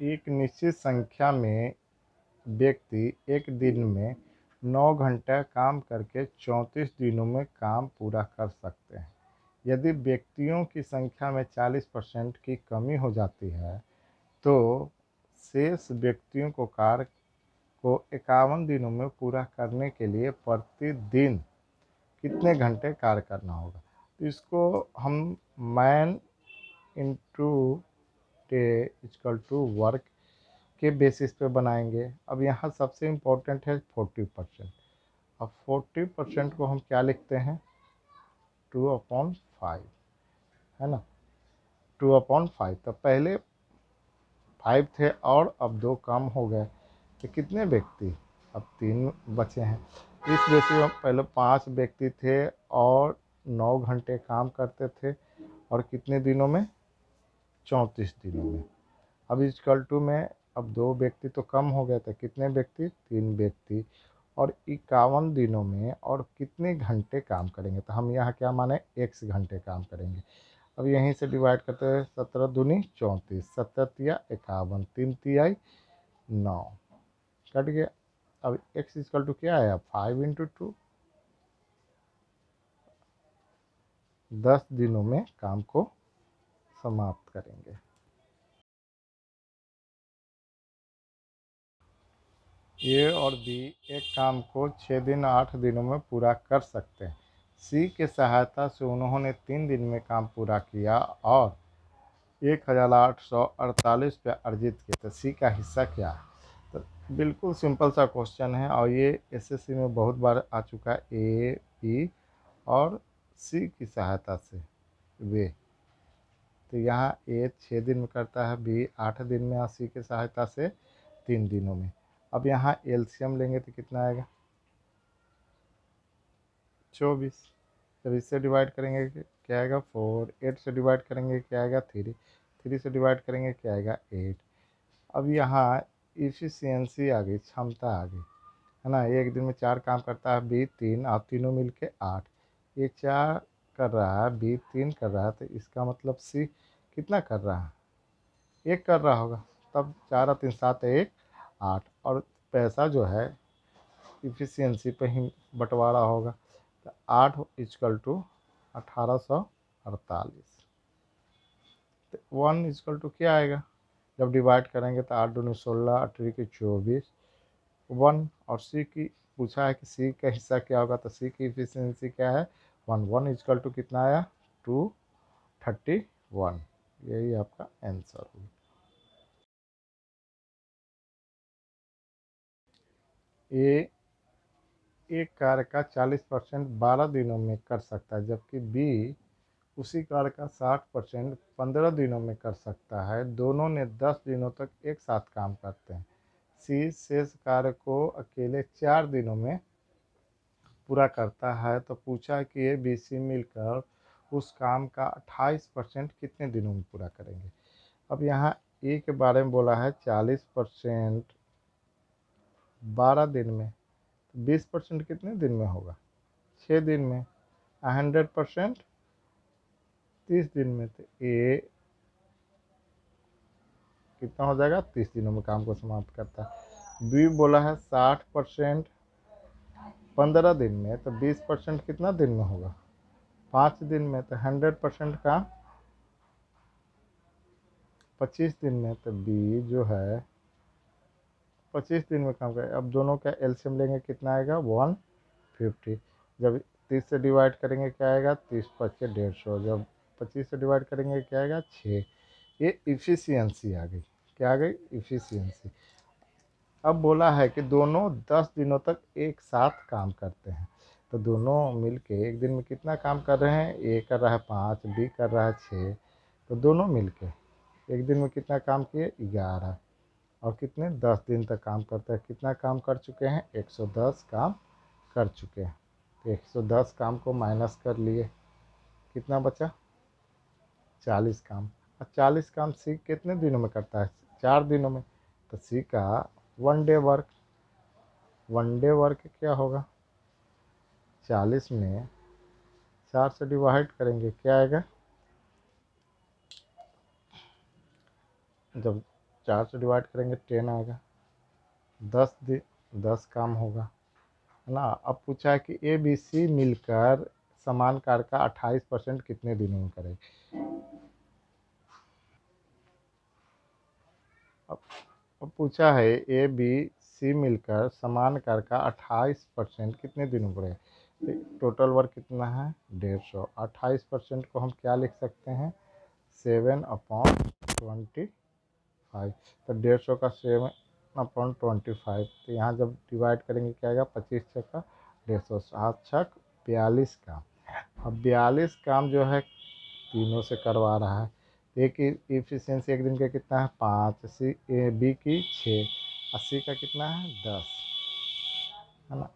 एक निश्चित संख्या में व्यक्ति एक दिन में 9 घंटा काम करके 34 दिनों में काम पूरा कर सकते हैं। यदि व्यक्तियों की संख्या में 40% की कमी हो जाती है तो शेष व्यक्तियों को कार्य को 51 दिनों में पूरा करने के लिए प्रतिदिन कितने घंटे कार्य करना होगा। तो इसको हम man into day equal to work के बेसिस पे बनाएंगे। अब यहाँ सबसे इम्पोर्टेंट है 40%। अब 40% को हम क्या लिखते हैं, 2/5, है ना, 2/5। तो पहले 5 थे और अब 2 कम हो गए, तो कितने व्यक्ति, अब 3 बचे हैं। इस बेसिस में पहले 5 व्यक्ति थे और 9 घंटे काम करते थे और कितने दिनों में, 34 दिनों में। अब इक्वल टू में अब 2 व्यक्ति तो कम हो गए थे, कितने व्यक्ति, 3 व्यक्ति, और 51 दिनों में और कितने घंटे काम करेंगे। तो हम यहाँ क्या माने, x घंटे काम करेंगे। अब यहीं से डिवाइड करते हैं, 17 दूनी 34, 17 तिया 51, 3 तियाई 9, कट गया। अब x इक्वल टू क्या आया, 5 × 2, 10 दिनों में काम को समाप्त करेंगे। ए और बी एक काम को 6 दिन 8 दिनों में पूरा कर सकते हैं। सी के सहायता से उन्होंने 3 दिन में काम पूरा किया और 1848 रुपये अर्जित किए। तो सी का हिस्सा क्या है। तो बिल्कुल सिंपल सा क्वेश्चन है और ये एसएससी में बहुत बार आ चुका है। ए, बी और सी की सहायता से वे, तो यहाँ ए 6 दिन में करता है, बी 8 दिन में और सी की सहायता से 3 दिनों में। अब यहाँ एलसीएम लेंगे तो कितना आएगा, 24। जब इससे डिवाइड करेंगे क्या आएगा, 4। 8 से डिवाइड करेंगे क्या आएगा, 3। 3 से डिवाइड करेंगे क्या आएगा, 8। अब यहाँ इफिशियंसी आ गई, क्षमता आ गई, है ना। एक दिन में 4 काम करता है, बी 3 और तीनों मिल के 8। ये 4 कर रहा है, बी 3 कर रहा है, तो इसका मतलब सी कितना कर रहा है, 1 कर रहा होगा। तब 4 और 3 7 1 8, और पैसा जो है इफिशियंसी पे ही बंटवारा होगा। तो 8 इक्वल टू 1848। तो 1 इक्वल टू क्या आएगा, जब डिवाइड करेंगे तो 8 दूनी 16, 8 की 24, 1। और सी की पूछा है कि सी का हिस्सा क्या होगा, तो सी की इफिशियंसी क्या है, 1। 1 इक्वल टू कितना आया, 231। यही आपका आंसर होगा। ए एक कार्य का 40% 12 दिनों में कर सकता है, जबकि बी उसी कार्य का 60% 15 दिनों में कर सकता है। दोनों ने 10 दिनों तक एक साथ काम करते हैं। सी शेष कार्य को अकेले 4 दिनों में पूरा करता है। तो पूछा कि ए बी सी मिलकर उस काम का 28% कितने दिनों में पूरा करेंगे। अब यहाँ ए के बारे में बोला है 40% 12 दिन में, तो 20% कितने दिन में होगा, 6 दिन में। 100% 30 दिन में, तो ए कितना हो जाएगा, 30 दिनों में काम को समाप्त करता है। बी बोला है 60% 15 दिन में, तो 20% कितना दिन में होगा, 5 दिन में। तो 100% का 25 दिन में, तो बी जो है 25 दिन में काम करेगा। अब दोनों का एलसीएम लेंगे कितना आएगा, 150। जब 30 से डिवाइड करेंगे क्या आएगा, 30 25 150। जब 25 से डिवाइड करेंगे क्या आएगा, 6। ये इफ़िशियंसी आ गई, क्या आ गई, इफ़िशियंसी। अब बोला है कि दोनों 10 दिनों तक एक साथ काम करते हैं। तो दोनों मिलके एक दिन में कितना काम कर रहे हैं, ए कर रहा है 5, बी कर रहा है 6। तो दोनों मिलके एक दिन में कितना काम किए, 11। और कितने, 10 दिन तक काम करते हैं। कितना काम कर चुके हैं, 110 काम कर चुके हैं। तो 110 काम को माइनस कर लिए, कितना बचा, 40 काम। और 40 काम सी कितने दिनों में करता है, 4 दिनों में। तो सी का 1 डे वर्क, 1 डे वर्क क्या होगा, 40 में 4 से डिवाइड करेंगे क्या आएगा, जब 4 से डिवाइड करेंगे 10 आएगा। 10 काम होगा, है ना। अब पूछा है कि ए बी सी मिलकर समान कार्य का 28% कितने दिनों में करेंगे। अब पूछा है ए बी सी मिलकर समान कार्य का 28% कितने दिनों में करेंगे। टोटल वर्क कितना है 150। 28% को हम क्या लिख सकते हैं 7/25। तो 150 का 7/25। तो यहाँ जब डिवाइड करेंगे क्या आएगा 25 छक्का 150 7 छक 42 काम। अब 42 काम जो है तीनों से करवा रहा है। ए की इफिशियंसी एक दिन का कितना है 5, सी बी की 6, 80 का कितना है 10, है ना।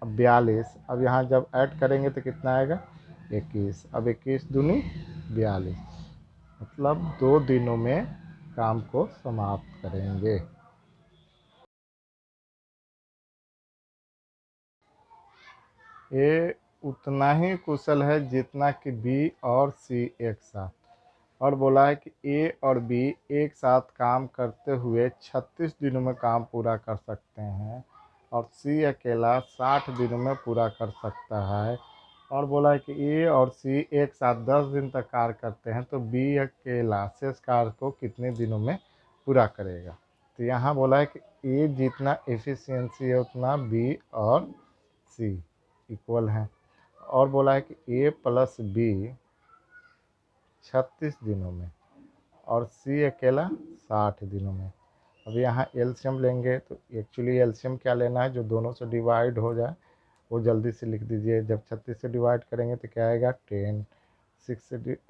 अब 42, अब यहाँ जब ऐड करेंगे तो कितना आएगा 21। अब 21 दूनी 42, मतलब 2 दिनों में काम को समाप्त करेंगे। ए उतना ही कुशल है जितना कि बी और सी एक साथ। और बोला है कि ए और बी एक साथ काम करते हुए 36 दिनों में काम पूरा कर सकते हैं और सी अकेला 60 दिनों में पूरा कर सकता है। और बोला है कि ए और सी एक साथ 10 दिन तक कार्य करते हैं तो बी अकेला शेष कार्य को कितने दिनों में पूरा करेगा। तो यहाँ बोला है कि ए जितना एफिशिएंसी है उतना बी और सी इक्वल है। और बोला है कि ए प्लस बी 36 दिनों में और सी अकेला 60 दिनों में। अब यहाँ एलसीएम लेंगे तो एक्चुअली एलसीएम क्या लेना है जो दोनों से डिवाइड हो जाए वो जल्दी से लिख दीजिए। जब 36 से डिवाइड करेंगे तो क्या आएगा 10,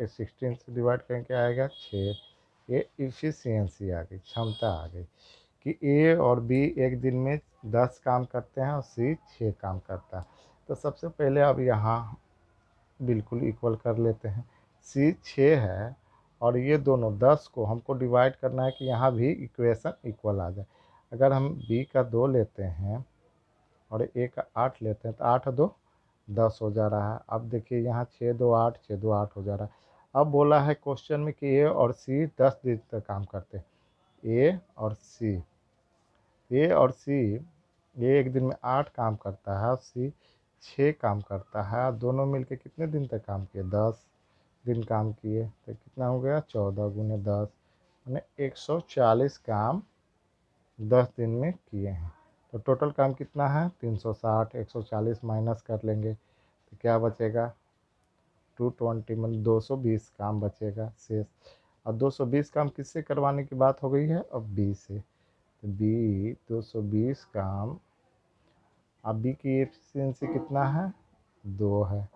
16 से डिवाइड करेंगे क्या आएगा 6। ये इफिशियंसी आ गई, क्षमता आ गई कि ए और बी एक दिन में 10 काम करते हैं और सी 6 काम करता है। तो सबसे पहले अब यहाँ बिल्कुल इक्वल कर लेते हैं। सी 6 है और ये दोनों 10 को हमको डिवाइड करना है कि यहाँ भी इक्वेशन इक्वल आ जाए। अगर हम बी का 2 लेते हैं और ए का 8 लेते हैं तो 8 2 10 हो जा रहा है। अब देखिए यहाँ 6 2 8 6 2 8 हो जा रहा है। अब बोला है क्वेश्चन में कि ए और सी 10 दिन तक काम करते हैं। ए और सी ये एक दिन में 8 काम करता है और सी 6 काम करता है। दोनों मिलके कितने दिन तक काम किए 10 दिन काम किए तो कितना हो गया 14 गुने 10 मैंने 140 काम 10 दिन में किए हैं। तो टोटल काम कितना है 360। 140 माइनस कर लेंगे तो क्या बचेगा 220 मतलब 220 काम बचेगा शेष। और 220 काम किससे करवाने की बात हो गई है अब बी से। तो बी 220 काम। अब बी की एफिशिएंसी कितना है 2 है।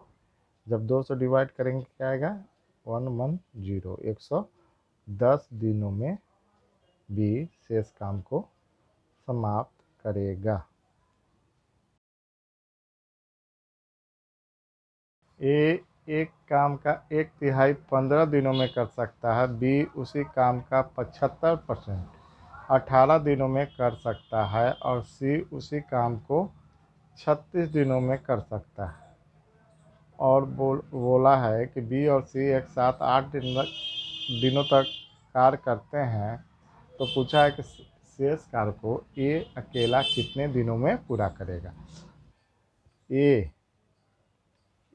जब 2 से डिवाइड करेंगे क्या आएगा 110। 110 दिनों में बी शेष काम को समाप्त करेगा। ए एक काम का 1/3 15 दिनों में कर सकता है। बी उसी काम का 75% 18 दिनों में कर सकता है और सी उसी काम को 36 दिनों में कर सकता है। और बोला है कि बी और सी एक साथ 8 दिनों तक कार्य करते हैं तो पूछा है कि शेष कार्य को ए अकेला कितने दिनों में पूरा करेगा। ए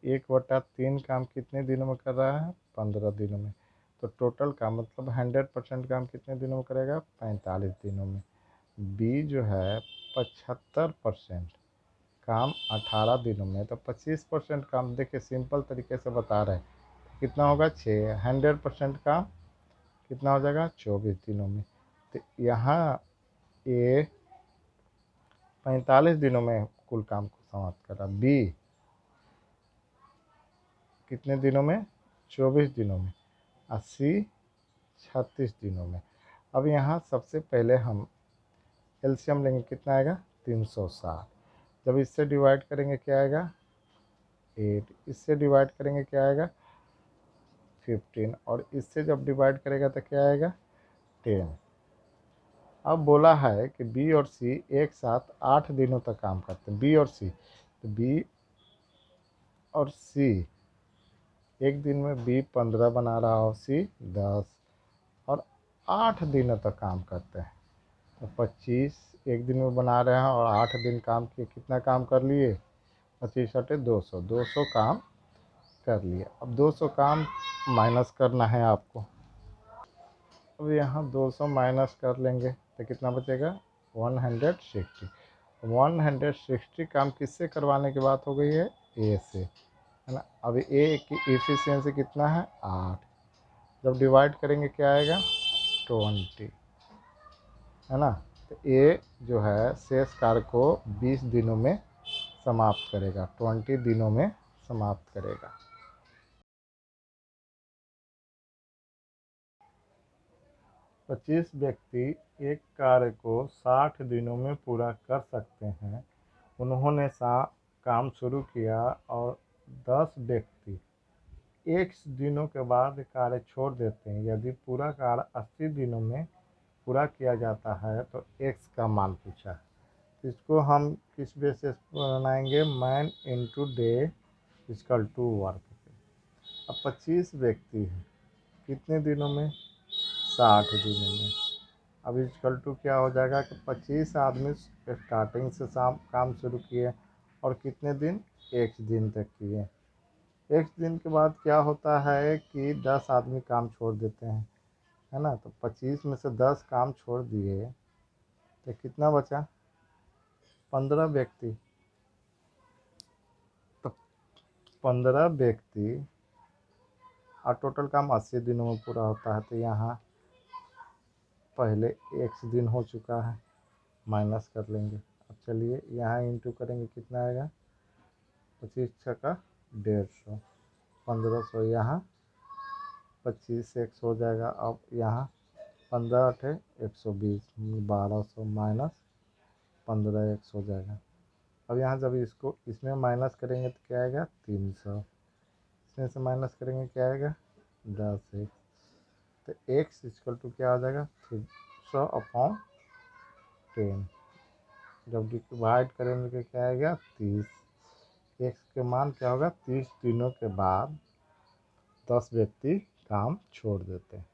1/3 काम कितने दिनों में कर रहा है 15 दिनों में। तो टोटल काम मतलब 100% काम कितने दिनों में करेगा 45 दिनों में। बी जो है 75% काम 18 दिनों में। तो 25% काम देखिए सिंपल तरीके से बता रहे हैं कितना होगा 6। 100% काम कितना हो जाएगा 24 दिनों में। तो यहाँ ए 45 दिनों में कुल काम को समाप्त करा। बी कितने दिनों में 24 दिनों में। 80 36 दिनों में। अब यहाँ सबसे पहले हम एलसीएम लेंगे कितना आएगा 360। जब इससे डिवाइड करेंगे क्या आएगा 8। इससे डिवाइड करेंगे क्या आएगा 15 और इससे जब डिवाइड करेगा तो क्या आएगा 10। अब बोला है कि बी और सी एक साथ 8 दिनों तक काम करते हैं। बी और सी तो बी और सी एक दिन में बी 15 बना रहा हो सी 10 और 8 दिनों तक काम करते हैं। तो 25 एक दिन में बना रहे हैं और 8 दिन काम किए, कितना काम कर लिए? 25 अटे 200, 200 काम कर लिए। अब 200 काम माइनस करना है आपको। अब यहाँ 200 माइनस कर लेंगे तो कितना बचेगा? 160। 160 काम किससे करवाने की बात हो गई है? ए से, है ना। अब ए की एफिशिएंसी कितना है? 8। जब डिवाइड करेंगे क्या आएगा? 20, है ना। तो ए जो है शेष कार्य को 20 दिनों में समाप्त करेगा, 20 दिनों में समाप्त करेगा। पच्चीस व्यक्ति एक कार्य को 60 दिनों में पूरा कर सकते हैं। उन्होंने काम शुरू किया और 10 व्यक्ति x दिनों के बाद कार्य छोड़ देते हैं। यदि पूरा कार्य 80 दिनों में पूरा किया जाता है तो x का मान पूछा है। इसको हम किस बेसिस पर बनाएंगे? Man into day equal to work. अब 25 व्यक्ति हैं, कितने दिनों में? 60 दिनों में। अब इक्वल टू क्या हो जाएगा कि 25 आदमी स्टार्टिंग से काम शुरू किए और कितने दिन? एक दिन तक किए। एक दिन के बाद क्या होता है कि 10 आदमी काम छोड़ देते हैं, है ना। तो 25 में से 10 काम छोड़ दिए तो कितना बचा? 15 व्यक्ति। तो 15 व्यक्ति और टोटल काम 80 दिनों में पूरा होता है। तो यहाँ पहले एक दिन हो चुका है, माइनस कर लेंगे। अब चलिए यहाँ इंटू करेंगे, कितना आएगा? 25 छक्का 150, 1500। यहाँ 25 से 100 हो जाएगा। अब यहाँ 15 अठे 120, 1200 माइनस 15 100 हो जाएगा। अब यहाँ जब इसको इसमें माइनस करेंगे तो क्या आएगा? 300। इसमें से माइनस करेंगे क्या आएगा? 10 x। तो x इक्वल टू क्या हो जाएगा? 300/10। जब डिवाइड करेंगे तो क्या आएगा? 30। x के मान क्या होगा? 30 दिनों के बाद 10 व्यक्ति काम छोड़ देते हैं।